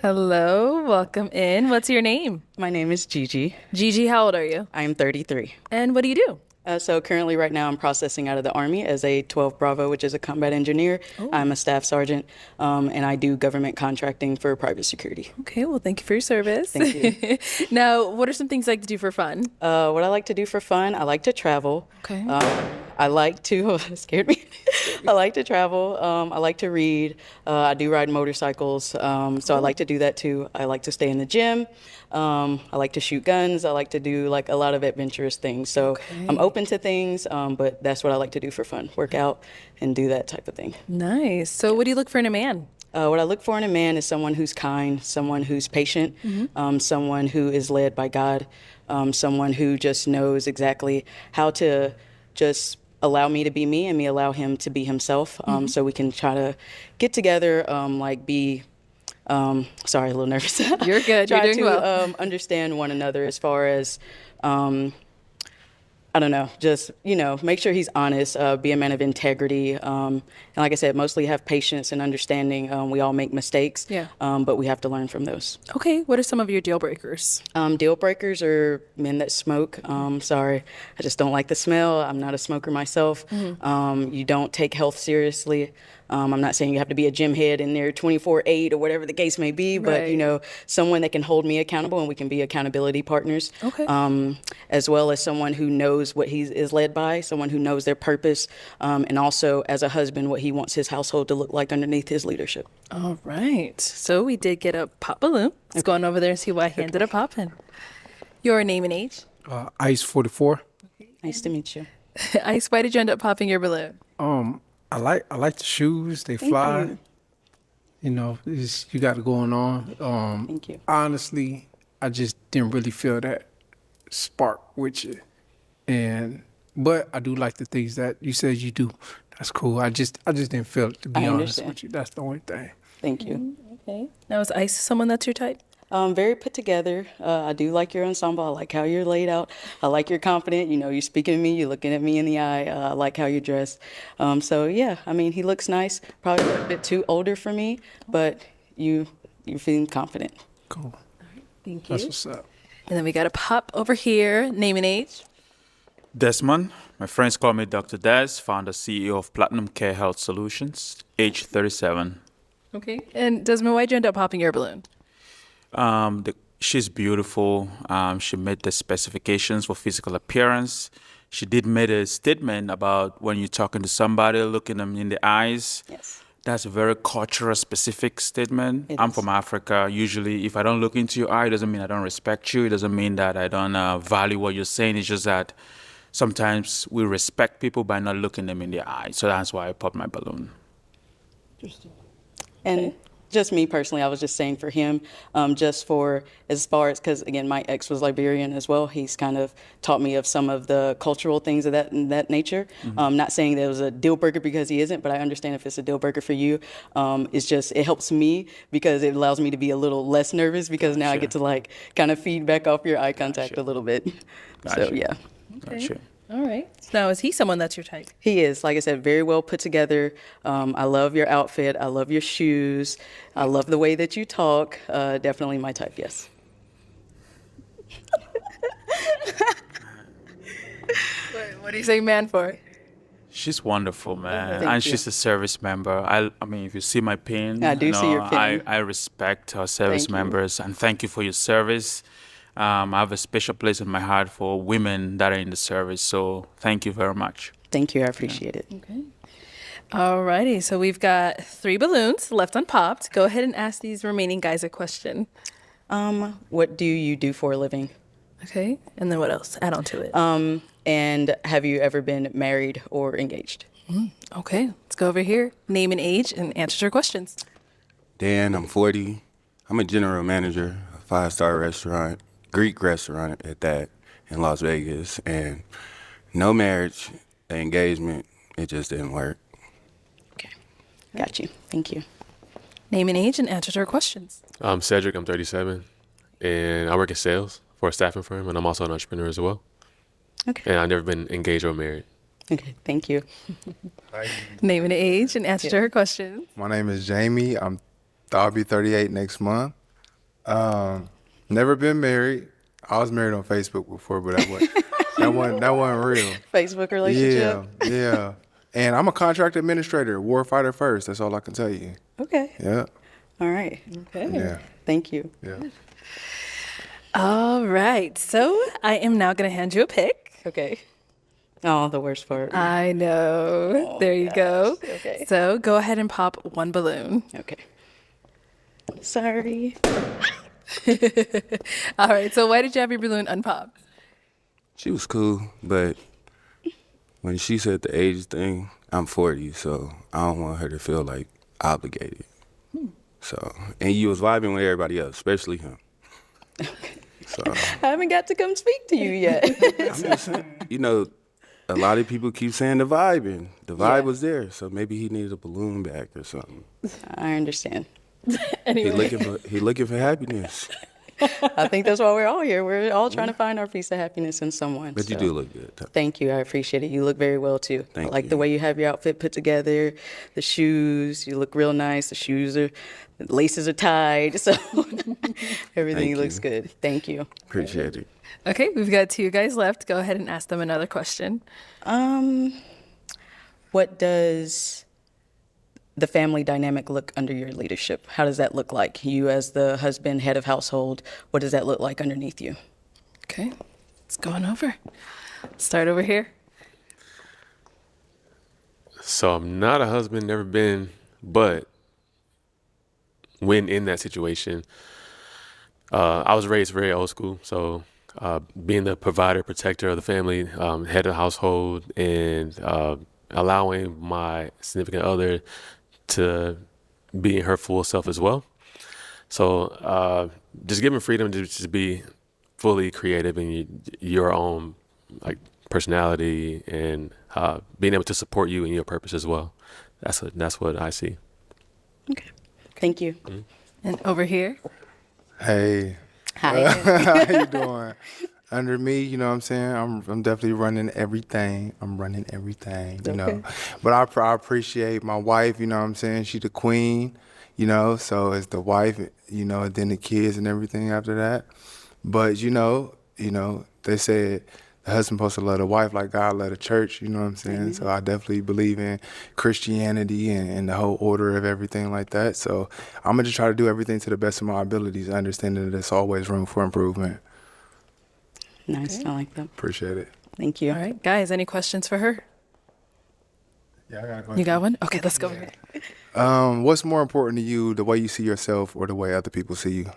Hello, welcome in. What's your name? My name is Gigi. Gigi, how old are you? I am 33. And what do you do? So currently right now I'm processing out of the Army as a 12 Bravo, which is a combat engineer. I'm a staff sergeant, and I do government contracting for private security. Okay, well, thank you for your service. Thank you. Now, what are some things you like to do for fun? What I like to do for fun, I like to travel. Okay. I like to, it scared me. I like to travel. I like to read. I do ride motorcycles, so I like to do that too. I like to stay in the gym. I like to shoot guns. I like to do like a lot of adventurous things. So I'm open to things, but that's what I like to do for fun. Work out and do that type of thing. Nice. So, what do you look for in a man? What I look for in a man is someone who's kind, someone who's patient, someone who is led by God, someone who just knows exactly how to just allow me to be me and me allow him to be himself. So we can try to get together, sorry, a little nervous. You're good. Try You're doing to well. understand one another as far as I don't know, just, make sure he's honest, be a man of integrity. And like I said, mostly have patience and understanding. We all make mistakes, Yeah. but we have to learn from those. Okay, what are some of your deal breakers? Deal breakers are men that smoke. Sorry, I just don't like the smell. I'm not a smoker myself. You don't take health seriously. I'm not saying you have to be a gym head in there 24/8 or whatever the case may be, but Right. someone that can hold me accountable and we can be accountability partners. Okay. As well as someone who knows what he is led by, someone who knows their purpose, and also as a husband what he wants his household to look like underneath his leadership. All right. So, we did get a pop balloon. Let's go on over there and see why he ended up popping. Your name and age? Ice 44. Nice to meet you. Ice, why did you end up popping your balloon? I like the shoes. They fly. you. You got it going on. Thank you. Honestly, I just didn't really feel that spark with you. But I do like the things that you said you do. That's cool. I just didn't feel it, to be I honest understand. with you. That's the only thing. Thank you. Okay. Now, is Ice someone that's your type? Very put together. I do like your ensemble. I like how you're laid out. I like you're confident. You're speaking to me. You're looking at me in the eye. I like how you're dressed. So yeah, I mean, he looks nice. Probably a bit too older for me, but you're feeling confident. Cool. Thank you. That's what's up. And then we got a pop over here. Name and age? Desmond. My friends call me Dr. Des, founder CEO of Platinum Care Health Solutions, age 37. Okay. And Desmond, why'd you end up popping your balloon? She's beautiful. She met the specifications for physical appearance. She did made a statement about when you're talking to somebody, looking them in the eyes. Yes. That's a very cultural specific statement. It I'm is. from Africa. Usually, if I don't look into your eye, it doesn't mean I don't respect you. It doesn't mean that I don't value what you're saying. It's just that sometimes we respect people by not looking them in the eye. So that's why I popped my balloon. And just me personally, I was just saying for him, just for as far as, because again, my ex was Liberian as well. He's kind of taught me of some of the cultural things of that nature. Not saying that it was a deal breaker because he isn't, but I understand if it's a deal breaker for you. It's just, it helps me because it allows me to be a little less nervous because now I get to like kind of feedback off your eye contact Gotcha. a little bit. So Gotcha. yeah. Gotcha. All right. So now, is he someone that's your type? He is, like I said, very well put together. I love your outfit. I love your shoes. I love the way that you talk. Definitely my type, yes. What do you say man for? She's wonderful, man, Thank and you. she's a service member. I mean, if you see my pin, I do see your pin. I respect our service Thank you. members, and thank you for your service. I have a special place in my heart for women that are in the service. So thank you very much. Thank you. I appreciate it. Okay. All righty. So we've got 3 balloons left unpopped. Go ahead and ask these remaining guys a question. What do you do for a living? Okay. And then what else? Add on to it. And have you ever been married or engaged? Okay. Let's go over here. Name and age and answer your questions. Dan, I'm 40. I'm a general manager, a 5-star restaurant, Greek restaurant at that, in Las Vegas. And no marriage, engagement, it just didn't work. Okay. Got you. Thank you. Name and age and answer to our questions. I'm Cedric, I'm 37, and I work in sales for a staffing firm, and I'm also an entrepreneur as well. Okay. And I've never been engaged or married. Okay. Thank you. Name and age and answer to her questions. My name is Jamie. I'll be 38 next month. Never been married. I was married on Facebook before, but that wasn't real. Facebook relationship? Yeah. And I'm a contract administrator, warfighter first. That's all I can tell you. Okay. Yeah. All right. Okay. Yeah. Thank you. Yeah. All right. So I am now going to hand you a pick. Okay. Oh, the worst part. I know. There you go. Okay. So go ahead and pop one balloon. Okay. Sorry. All right. So why did you have your balloon unpop? She was cool, but when she said the age thing, I'm 40, so I don't want her to feel like obligated. So, and you was vibing with everybody else, especially him. So, I haven't got to come speak to you yet. I'm just saying, you know, a lot of people keep saying the vibe, and the vibe Yeah. was there. So maybe he needed a balloon back or something. I understand. He looking for happiness. I think that's why we're all here. We're all trying to find our piece of happiness in someone. But you so. do look good. Thank you. I appreciate it. You look very well too. Thank I like you. the way you have your outfit put together. The shoes, you look real nice. The laces are tied. So everything Thank looks you. good. Thank you. Appreciate it. Okay. We've got 2 guys left. Go ahead and ask them another question. What does the family dynamic look under your leadership? How does that look like? You as the husband, head of household, what does that look like underneath you? Okay. Let's go on over. Start over here. So I'm not a husband, never been, but when in that situation, I was raised very old school. So being the provider, protector of the family, head of the household, and allowing my significant other to be in her full self as well. So just giving freedom to just be fully creative in your own like personality, and being able to support you in your purpose as well. That's what I see. Okay. Thank you. And over here. Hey, Hi. how you doing? Under me, you know what I'm saying? I'm definitely running everything. I'm running everything, you know. But I appreciate my wife, you know what I'm saying? She the queen, you know, so it's the wife, you know, and then the kids and everything after that. But you know, they said the husband supposed to love the wife like God love the church, you know what I'm saying? So I definitely believe in Christianity and the whole order of everything like that. So I'm gonna just try to do everything to the best of my abilities, understanding that there's always room for improvement. Nice. I like that. Appreciate it. Thank you. All right. Guys, any questions for her? Yeah, I got a question. You got one? Okay, let's go over here. What's more important to you, the way you see yourself or the way other people see you?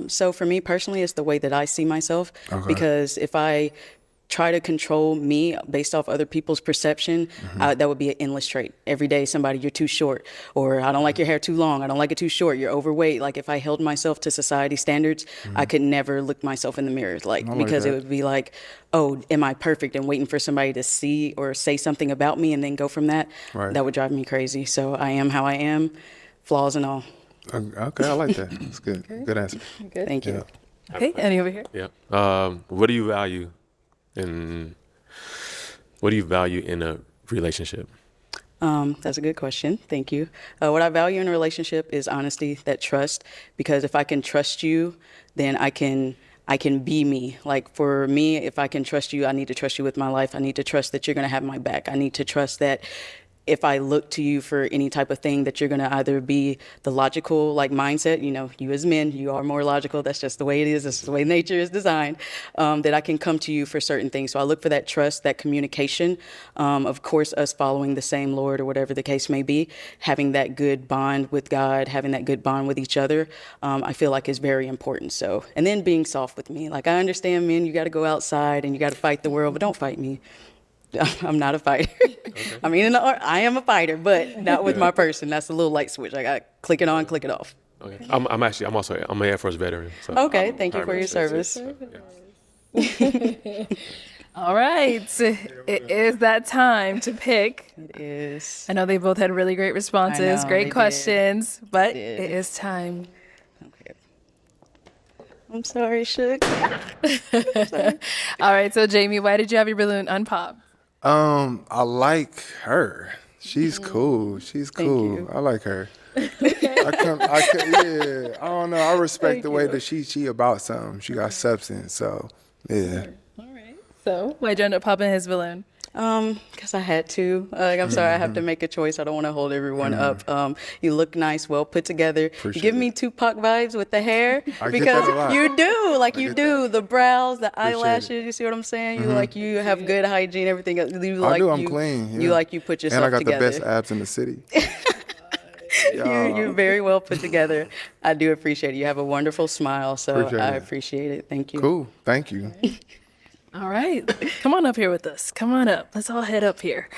So for me personally, it's the way that I see myself. Okay. Because if I try to control me based off other people's perception, that would be an endless trait. Every day, somebody, you're too short, or I don't like your hair too long, I don't like it too short, you're overweight. Like if I held myself to society standards, I could never look myself in the mirror, like because it that. would be like, oh, am I perfect? And waiting for somebody to see or say something about me and then go from that. Right. That would drive me crazy. So I am how I am, flaws and all. Okay, I like that. That's good. Good answer. Good. Thank you. Yeah. Okay, any over here? Yeah. What do you value in a relationship? That's a good question. Thank you. What I value in a relationship is honesty, that trust, because if I can trust you, then I can be me. Like for me, if I can trust you, I need to trust you with my life. I need to trust that you're going to have my back. I need to trust that if I look to you for any type of thing, that you're going to either be the logical like mindset, you know, you as men, you are more logical. That's just the way it is. That's the way nature is designed, that I can come to you for certain things. So I look for that trust, that communication, of course, us following the same Lord or whatever the case may be, having that good bond with God, having that good bond with each other, I feel like is very important. So, and then being soft with me. Like I understand, men, you got to go outside and you got to fight the world, but don't fight me. I'm not a fighter. Okay. I mean, I am a fighter, but not with my person. That's a little light switch. I got click it on, click it off. Okay. I'm an Air Force veteran. So Okay, thank you for your service. All right. It is that time to pick. It is. I know they both had really great responses, I know, great they questions, but did. it is time. Okay. I'm sorry, Shook. All right. So, Jamie, why did you have your balloon unpop? I like her. She's cool. She's Thank cool. you. I like her. Yeah. I don't know. I respect the way that she about something. She got substance. So, yeah. All right. So why'd you end up popping his balloon? Because I had to. I'm sorry, I have to make a choice. I don't want to hold everyone up. You look nice, well put together. You give me Tupac vibes with the hair I get because that a lot. you do, like you get do, that. the brows, the Appreciate eyelashes. it. You see what I'm saying? You have good hygiene, everything. You I like do. I'm you, clean. You yeah. like you put yourself And I got together. the best abs in the city. You're very well put together. I do appreciate it. You have a wonderful smile, so Appreciate I it. appreciate it. Thank you. Cool. Thank you. All right. Come on up here with us. Come on up. Let's all head up here.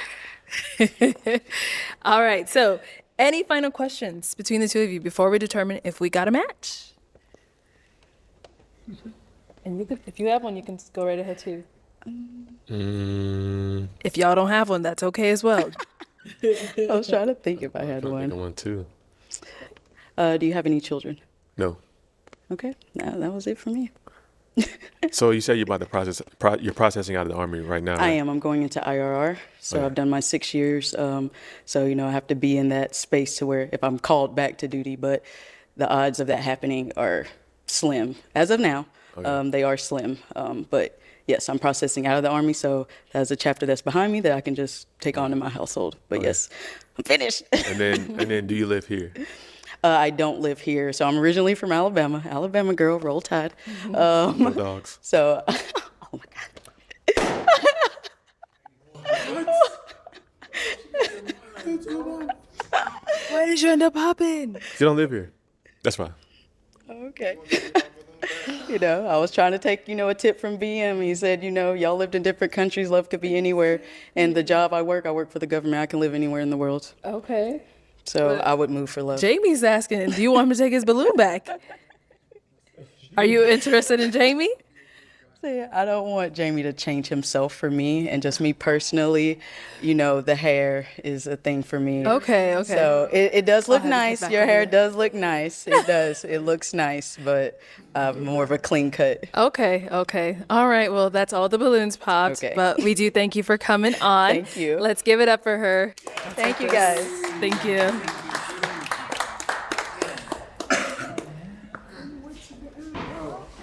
All right. So, any final questions between the two of you before we determine if we got a match? And if you have one, you can just go right ahead too. If y'all don't have one, that's okay as well. I was trying to think if I had I one. want too. Do you have any children? No. Okay, that was it for me. So you said you're about to process. You're processing out of the Army right now. I right? am. I'm going into IRR, so Okay. I've done my 6 years. So I have to be in that space to where if I'm called back to duty, but the odds of that happening are slim as of now. Okay. They are slim. But yes, I'm processing out of the Army, so that's a chapter that's behind me that I can just take on in my household. But Okay. yes, I'm finished. And then do you live here? I don't live here, so I'm originally from Alabama. Alabama girl, roll tide. No dogs. So, oh my God. Why did you end up popping? You don't live here. That's fine. Okay. I was trying to take, a tip from BM. He said, y'all lived in different countries, love could be anywhere. And the job I work for the government. I can live anywhere in the world. Okay. So I would move for love. Jamie's asking, do you want him to take his balloon back? Are you interested in Jamie? I don't want Jamie to change himself for me, and just me personally, the hair is a thing for me. Okay. So it does look have to get nice. back Your over hair there. does look nice. It does. It looks nice, but more of a clean cut. Okay. All right. Well, that's all the balloons popped. Okay. But we do thank you for coming on. Thank you. Let's give it up for her. Thank you, guys. Thank you.